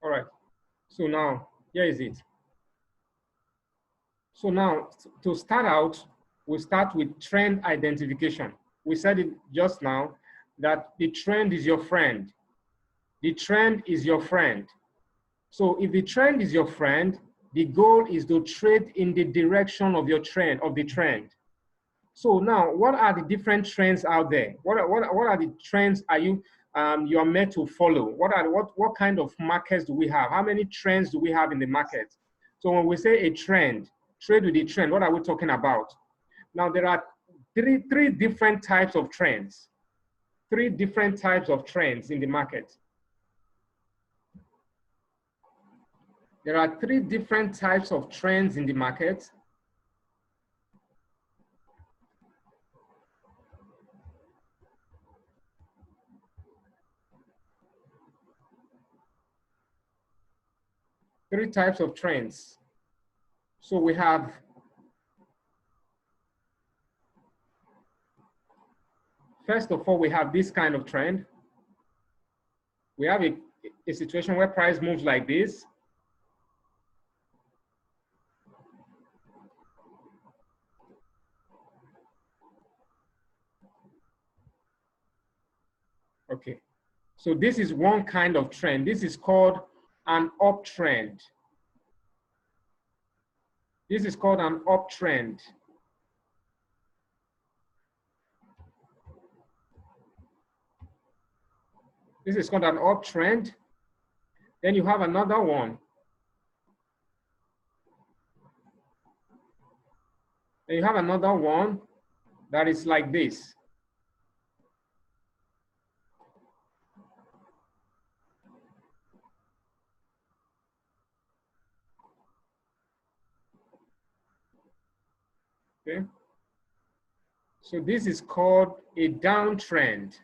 All right. So now, here is it. So now, to start out, we start with trend identification. We said it just now that the trend is your friend. The trend is your friend. So if the trend is your friend, the goal is to trade in the direction of your trend, of the trend. So now, what are the different trends out there? What are the trends you are meant to follow? What kind of markets do we have? How many trends do we have in the market? So when we say a trend, trade with the trend, what are we talking about? Now there are three different types of trends. Three different types of trends in the market. There are three different types of trends in the market. Three types of trends. So we have first of all, we have this kind of trend. We have a situation where price moves like this. Okay, so this is one kind of trend. This is called an uptrend. This is called an uptrend. This is called an uptrend. Then you have another one. Then you have another one that is like this. Okay. So this is called a downtrend.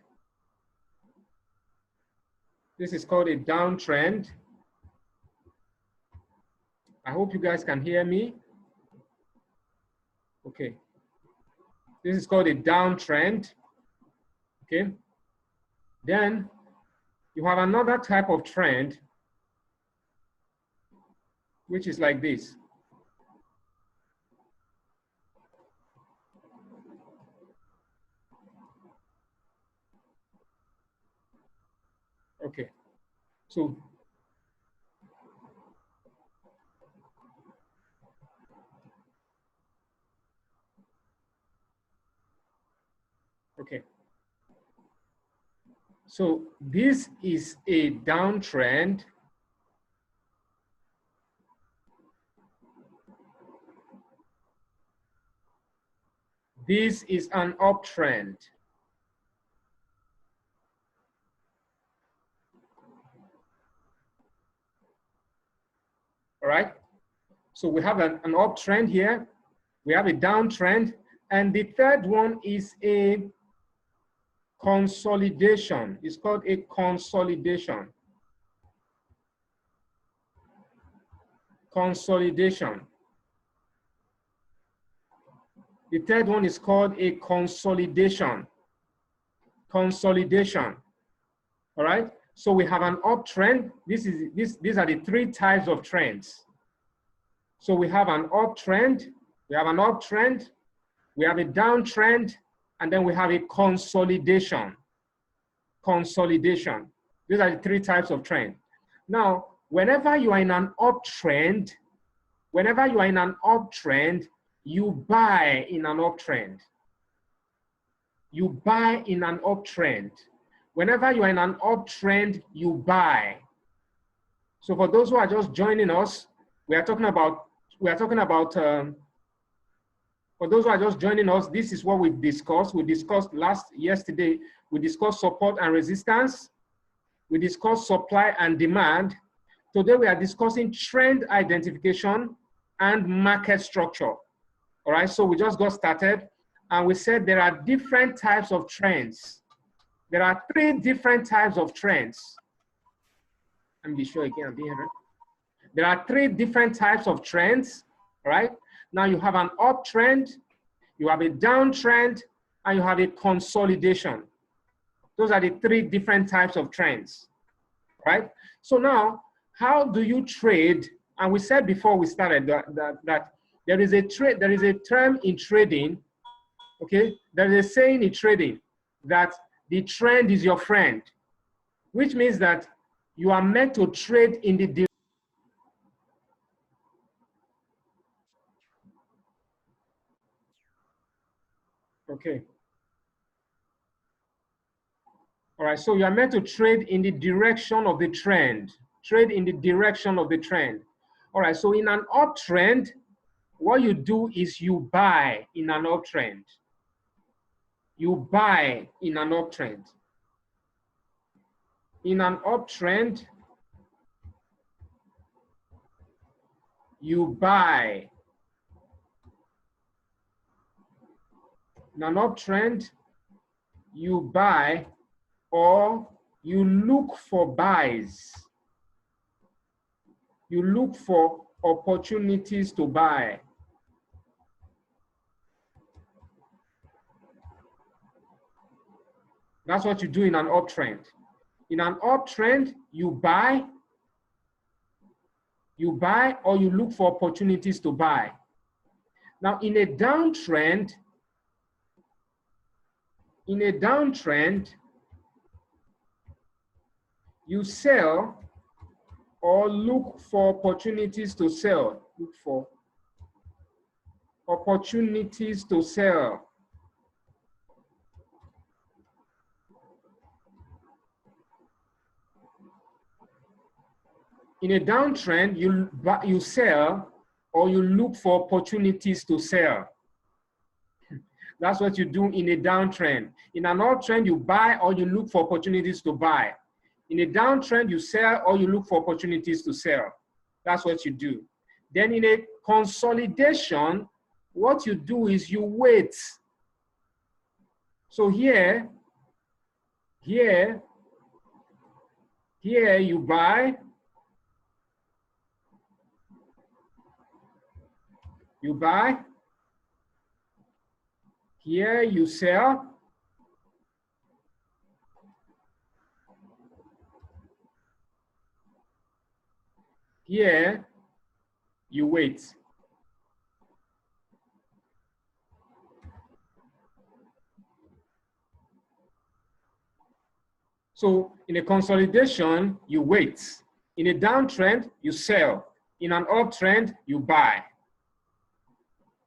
This is called a downtrend. I hope you guys can hear me. Okay. This is called a downtrend. Okay. Then you have another type of trend, which is like this. Okay. So okay. So this is a downtrend. This is an uptrend. All right. So we have an uptrend here. We have a downtrend. And the third one is a consolidation. It's called a consolidation. Consolidation. The third one is called a consolidation. Consolidation. All right. So we have an uptrend. These are the three types of trends. So we have an uptrend, we have a downtrend, and then we have a consolidation. Consolidation. These are the three types of trend. Now, whenever you are in an uptrend, you buy in an uptrend. You buy in an uptrend. Whenever you are in an uptrend, you buy. So for those who are just joining us, for those who are just joining us, this is what we discussed. We discussed yesterday, we discussed support and resistance. We discussed supply and demand. Today we are discussing trend identification and market structure. All right, so we just got started and we said there are different types of trends. There are three different types of trends. Let me be sure again, I'm being heard. There are three different types of trends, right? Now you have an uptrend, you have a downtrend, and you have a consolidation. Those are the three different types of trends, right? So now, how do you trade? And we said before we started that there is a term in trading, okay? There is a saying in trading that the trend is your friend, which means that you are meant to trade in the okay. All right, so you are meant to trade in the direction of the trend. Trade in the direction of the trend. All right, so in an uptrend, what you do is you buy in an uptrend. You buy in an uptrend. In an uptrend, you buy. In an uptrend, you buy or you look for buys. You look for opportunities to buy. That's what you do in an uptrend. In an uptrend, you buy or you look for opportunities to buy. Now, in a downtrend, you sell or look for opportunities to sell. Look for opportunities to sell. In a downtrend, you sell or you look for opportunities to sell. That's what you do in a downtrend. In an uptrend, you buy or you look for opportunities to buy. In a downtrend, you sell or you look for opportunities to sell. That's what you do. Then in a consolidation, what you do is you wait. So here you buy, here you sell, here you wait. So in a consolidation, you wait. In a downtrend, you sell. In an uptrend, you buy.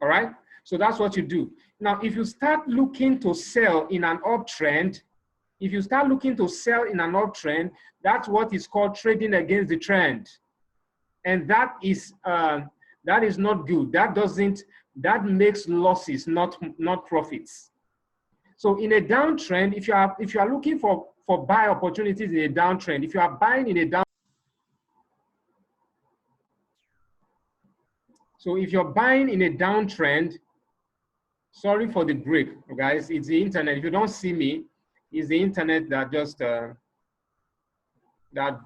All right? So that's what you do. Now, if you start looking to sell in an uptrend, that's what is called trading against the trend. And that is not good. That makes losses, not profits. So in a downtrend, if you are looking for buy opportunities in a downtrend, if you are buying in a down, so if you're buying in a downtrend, sorry for the break, guys. It's the internet. If you don't see me, it's the internet that just that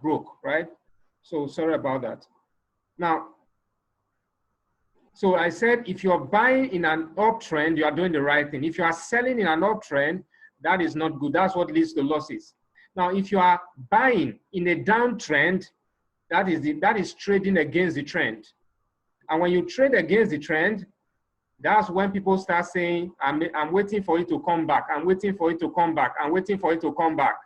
broke, right? So sorry about that. Now, so I said, if you're buying in an uptrend, you are doing the right thing. If you are selling in an uptrend, that is not good. That's what leads to losses. Now, if you are buying in a downtrend, that is trading against the trend. And when you trade against the trend, that's when people start saying, I'm waiting for it to come back. I'm waiting for it to come back. I'm waiting for it to come back,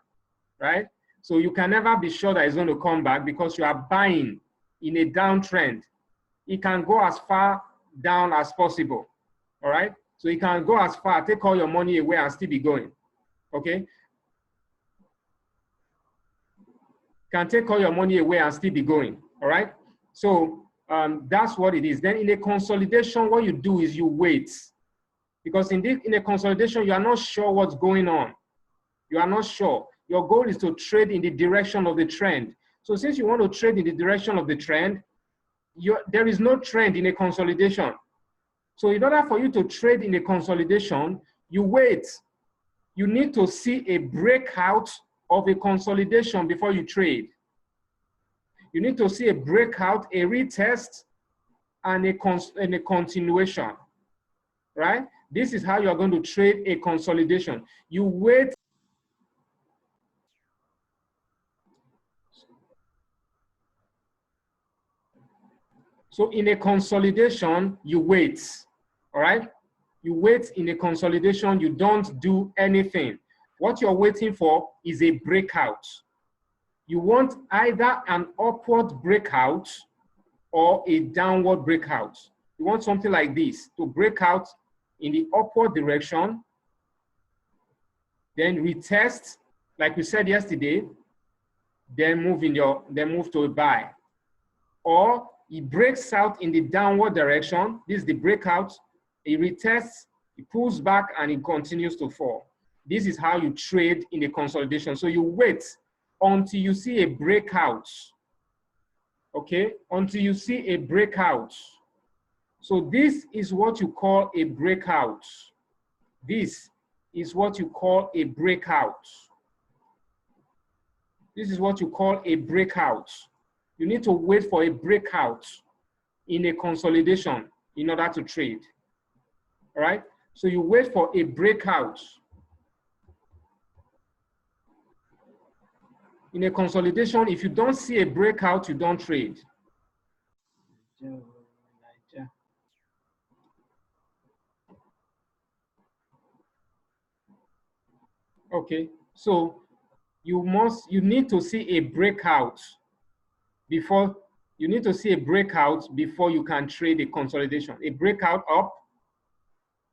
right? So you can never be sure that it's going to come back because you are buying in a downtrend. It can go as far down as possible, all right? So it can go as far, take all your money away and still be going, okay? Can take all your money away and still be going, all right? So that's what it is. Then in a consolidation, what you do is you wait. Because in a consolidation, you are not sure what's going on. You are not sure. Your goal is to trade in the direction of the trend. So since you want to trade in the direction of the trend, there is no trend in a consolidation. So in order for you to trade in a consolidation, you wait. You need to see a breakout of a consolidation before you trade. You need to see a breakout, a retest, and a continuation, right? This is how you're going to trade a consolidation. You wait. So in a consolidation, you wait, all right? You wait in a consolidation, you don't do anything. What you're waiting for is a breakout. You want either an upward breakout or a downward breakout. You want something like this to break out in the upward direction, then retest, like we said yesterday, then move to a buy. Or it breaks out in the downward direction. This is the breakout. It retests, it pulls back, and it continues to fall. This is how you trade in a consolidation. So you wait until you see a breakout. Okay, until you see a breakout. So this is what you call a breakout. This is what you call a breakout. This is what you call a breakout. You need to wait for a breakout in a consolidation in order to trade. All right? So you wait for a breakout. In a consolidation, if you don't see a breakout, you don't trade. Okay, so you need to see a breakout before you can trade a consolidation. A breakout up,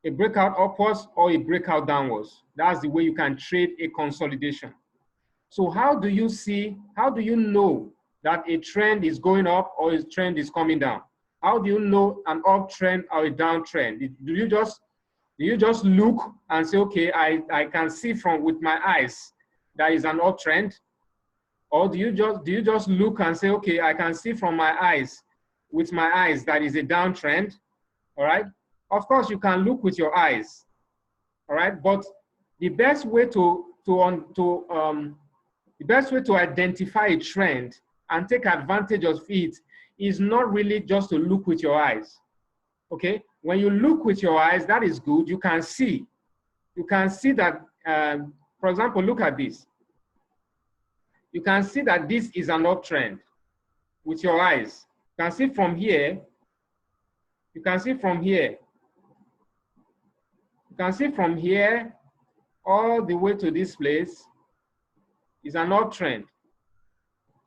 a breakout upwards, or a breakout downwards. That's the way you can trade a consolidation. So how do you know that a trend is going up or a trend is coming down? How do you know an uptrend or a downtrend? Do you just look and say, okay, I can see with my eyes that is an uptrend? Or do you just look and say, okay, I can see with my eyes that is a downtrend? All right. Of course, you can look with your eyes. All right. But the best way to identify a trend and take advantage of it is not really just to look with your eyes. Okay. When you look with your eyes, that is good. You can see that, for example, look at this. You can see that this is an uptrend with your eyes. You can see from here. You can see from here. You can see from here all the way to this place is an uptrend.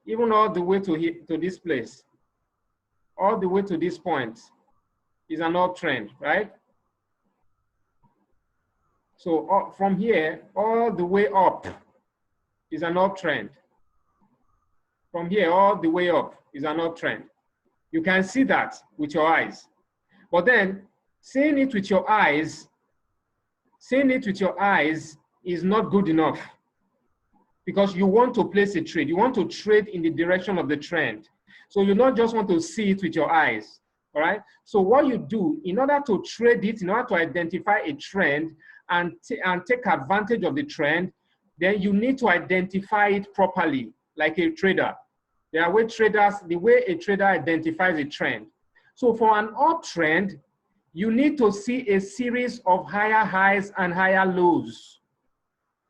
Even all the way to this place, all the way to this point is an uptrend, right? So from here all the way up is an uptrend. From here all the way up is an uptrend. You can see that with your eyes. But then seeing it with your eyes is not good enough, because you want to place a trade. You want to trade in the direction of the trend. So you not just want to see it with your eyes, all right? So what you do in order to trade it, in order to identify a trend and take advantage of the trend, then you need to identify it properly, like a trader. There are the way a trader identifies a trend. So for an uptrend, you need to see a series of higher highs and higher lows.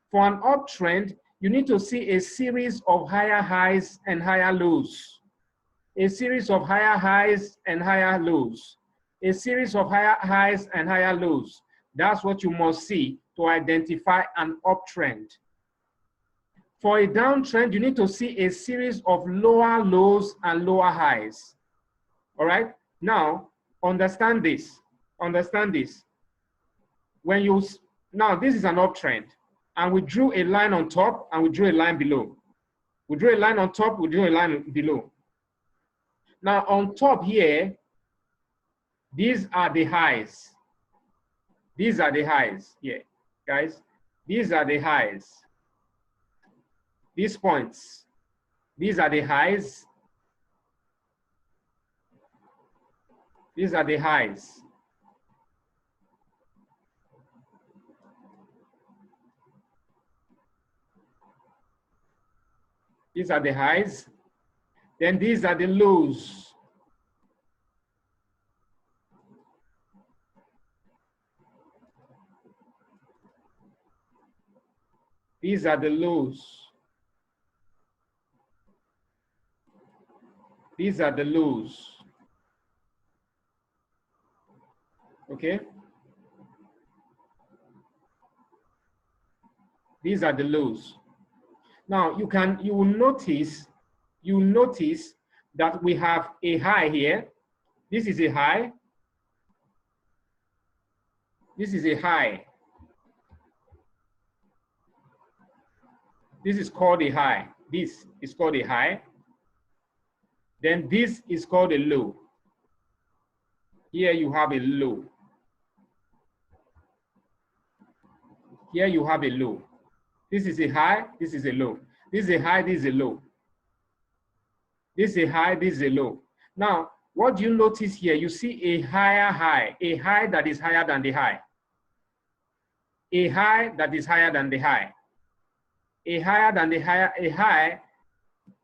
For an uptrend, you need to see a series of higher highs and higher lows. A series of higher highs and higher lows. A series of higher highs and higher lows. That's what you must see to identify an uptrend. For a downtrend, you need to see a series of lower lows and lower highs. All right? Now, understand this. Understand this. Now, this is an uptrend. And we drew a line on top and we drew a line below. We drew a line on top, we drew a line below. Now on top here, these are the highs. These are the highs here, guys. These are the highs. These points, these are the highs. These are the highs. These are the highs. Then these are the lows. These are the lows. These are the lows. Okay. These are the lows. Now you will notice that we have a high here. This is a high. This is a high. This is called a high. This is called a high. Then this is called a low. Here you have a low. Here you have a low. This is a high, this is a low. This is a high, this is a low. This is a high, this is a low. Now, what do you notice here? You see a higher high, a high that is higher than the high. A high that is higher than the high. A higher than the higher, a high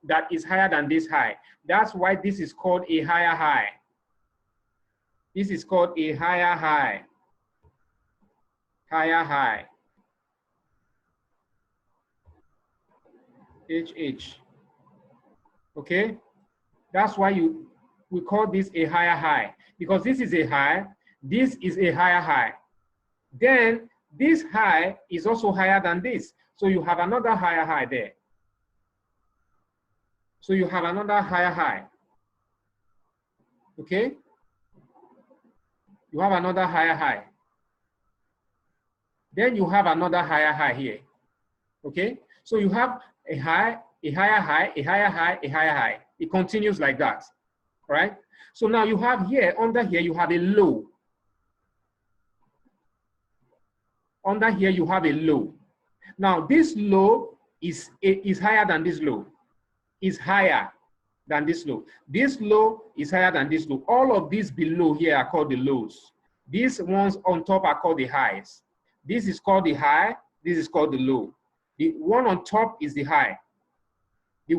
that is higher than this high. That's why this is called a higher high. This is called a higher high. Higher high. HH. Okay? That's why we call this a higher high, because this is a high, this is a higher high. Then this high is also higher than this. So you have another higher high there. So you have another higher high. Okay? You have another higher high. Then you have another higher high here. Okay? So you have a high, a higher high, a higher high, a higher high. It continues like that. Right? So now you have here, under here, you have a low. Under here, you have a low. Now, this low is higher than this low. Is higher than this low. This low is higher than this low. All of these below here are called the lows. These ones on top are called the highs. This is called the high. This is called the low. The one on top is the high. The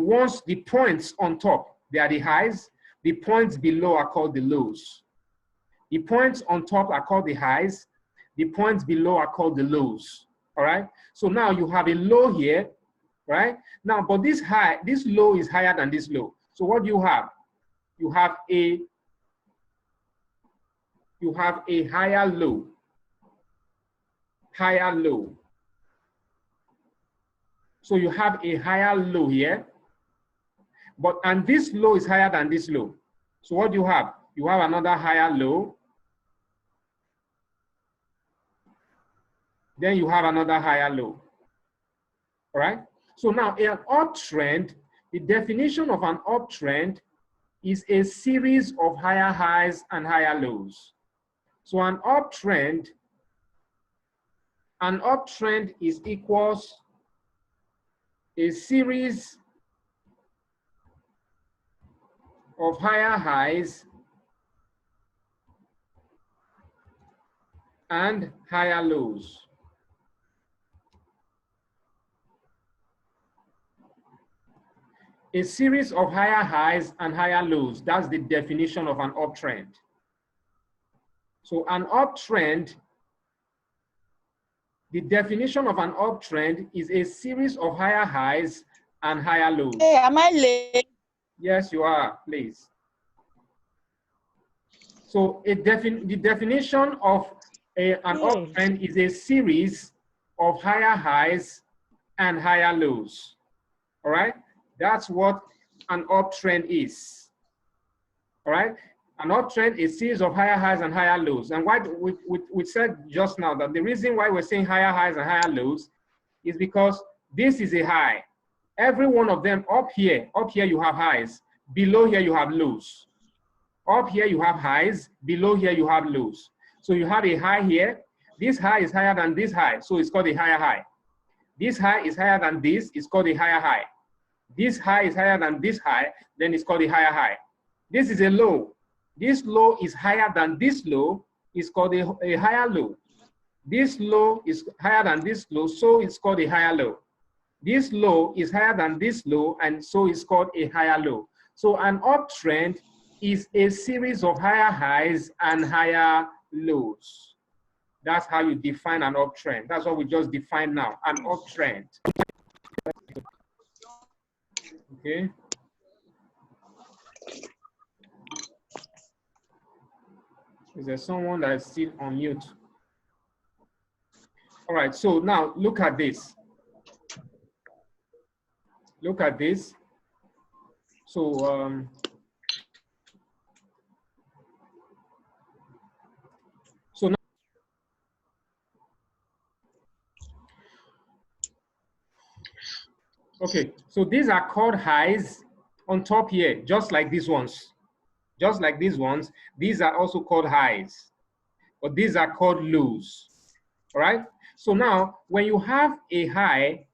points on top, they are the highs. The points below are called the lows. The points on top are called the highs. The points below are called the lows. All right. So now you have a low here, right? Now, but this low is higher than this low. So what do you have? You have a higher low. Higher low. So you have a higher low here. And this low is higher than this low. So what do you have? You have another higher low. Then you have another higher low. All right? So now an uptrend, the definition of an uptrend is a series of higher highs and higher lows. So an uptrend is equals a series of higher highs and higher lows. A series of higher highs and higher lows. That's the definition of an uptrend. So an uptrend, the definition of an uptrend is a series of higher highs and higher lows. Hey, am I late? Yes, you are, please. So the definition of an uptrend is a series of higher highs and higher lows. All right? That's what an uptrend is. All right? An uptrend is a series of higher highs and higher lows. And why we said just now that the reason why we're saying higher highs and higher lows is because this is a high. Every one of them up here you have highs. Below here you have lows. Up here you have highs. Below here you have lows. So you have a high here. This high is higher than this high, so it's called a higher high. This high is higher than this, it's called a higher high. This high is higher than this high, then it's called a higher high. This is a low. This low is higher than this low, it's called a higher low. This low is higher than this low, so it's called a higher low. This low is higher than this low, and so it's called a higher low. So an uptrend is a series of higher highs and higher lows. That's how you define an uptrend. That's what we just defined now, an uptrend. Okay. Is there someone that is still on mute? All right, so now look at this. Look at this. So, so now, okay, so these are called highs on top here, just like these ones. Just like these ones, these are also called highs, but these are called lows. All right, so now when you have a high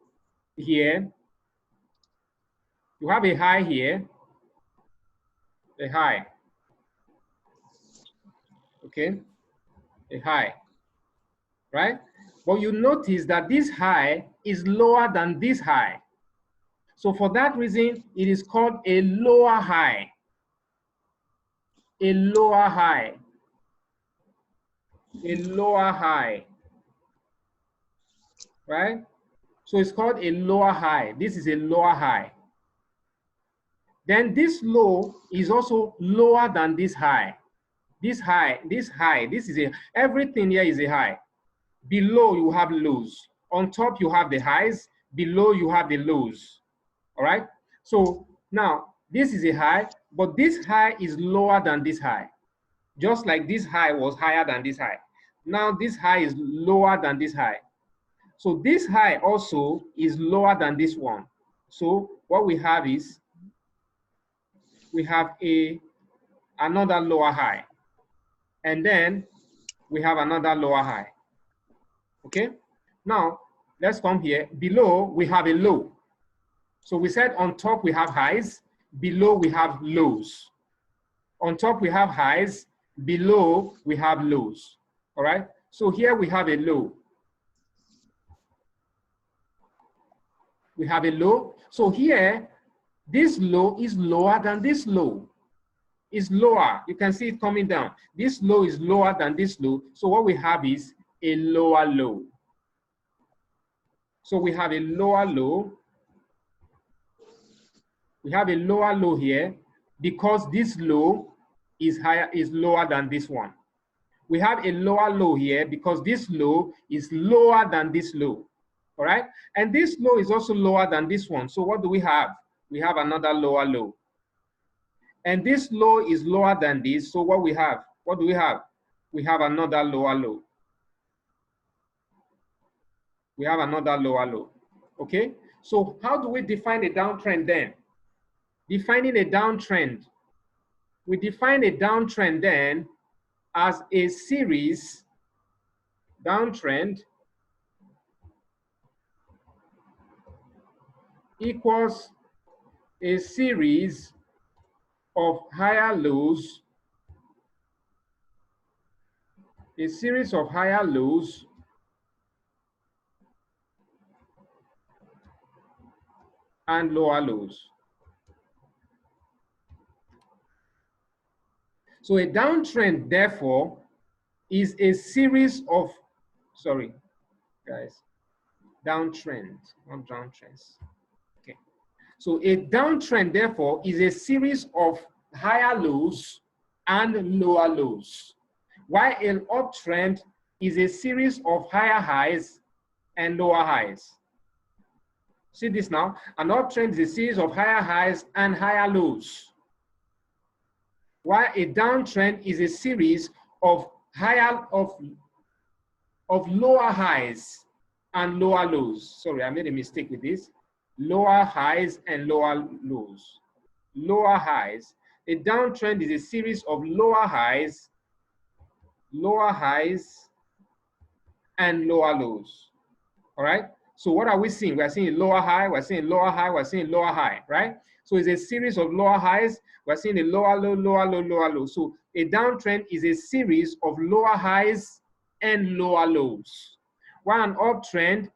here, you have a high here, a high, okay, a high, right? But you notice that this high is lower than this high. So for that reason, it is called a lower high. A lower high. A lower high. Right? So it's called a lower high. This is a lower high. Then this low is also lower than this high. This high, this is a, everything here is a high. Below you have lows. On top you have the highs. Below you have the lows. All right? So now this is a high, but this high is lower than this high. Just like this high was higher than this high. Now this high is lower than this high. So this high also is lower than this one. So what we have is, we have another lower high. And then we have another lower high. Okay? Now, let's come here. Below, we have a low. So we said on top we have highs, below we have lows. On top we have highs, below we have lows. All right? So here we have a low. We have a low. So here, this low is lower than this low. It's lower. You can see it coming down. This low is lower than this low. So what we have is a lower low. So we have a lower low. We have a lower low here because this low is higher, is lower than this one. We have a lower low here because this low is lower than this low. All right? And this low is also lower than this one. So what do we have? We have another lower low. And this low is lower than this. So what we have? What do we have? We have another lower low. We have another lower low. Okay? So how do we define a downtrend then? Defining a downtrend. We define a downtrend then as a series, downtrend equals a series of higher lows, a series of higher lows and lower lows. So a downtrend, therefore, is a series of, sorry, guys, downtrend, not downtrends. Okay. So a downtrend, therefore, is a series of higher lows and lower lows, while an uptrend is a series of higher highs and lower highs. See this now? An uptrend is a series of higher highs and higher lows, while a downtrend is a series of lower highs and lower lows. Sorry, I made a mistake with this. Lower highs and lower lows. Lower highs. A downtrend is a series of lower highs, and lower lows. All right? So what are we seeing? We're seeing lower high, we're seeing lower high, we're seeing lower high, right? So it's a series of lower highs, we're seeing a lower low, lower low, lower low. So a downtrend is a series of lower highs and lower lows. While an uptrend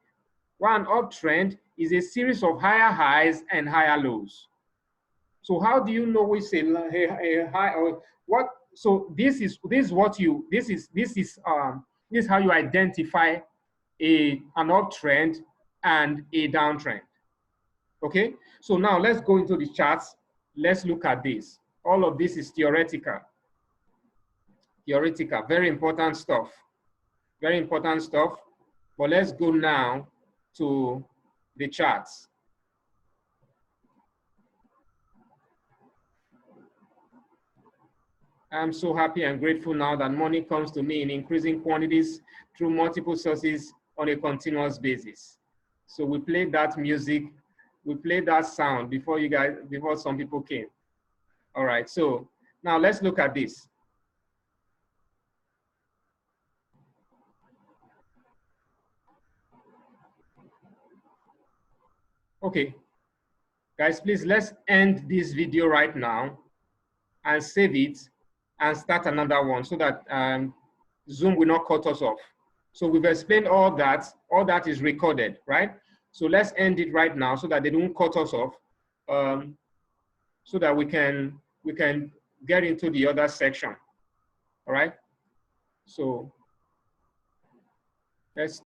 is a series of higher highs and higher lows. So how do you know which a high or what? So this is how you identify an uptrend and a downtrend. Okay, so now let's go into the charts. Let's look at this. All of this is theoretical. theoretical, very important stuff. Very important stuff. But let's go now to the charts. I'm so happy and grateful now that money comes to me in increasing quantities through multiple sources on a continuous basis. So we played that music, we played that sound before before some people came. All right, so now let's look at this. Okay, guys, please let's end this video right now and save it and start another one so that Zoom will not cut us off. So we've explained all that is recorded, right? So let's end it right now so that they don't cut us off, so that we can get into the other section, all right? So let's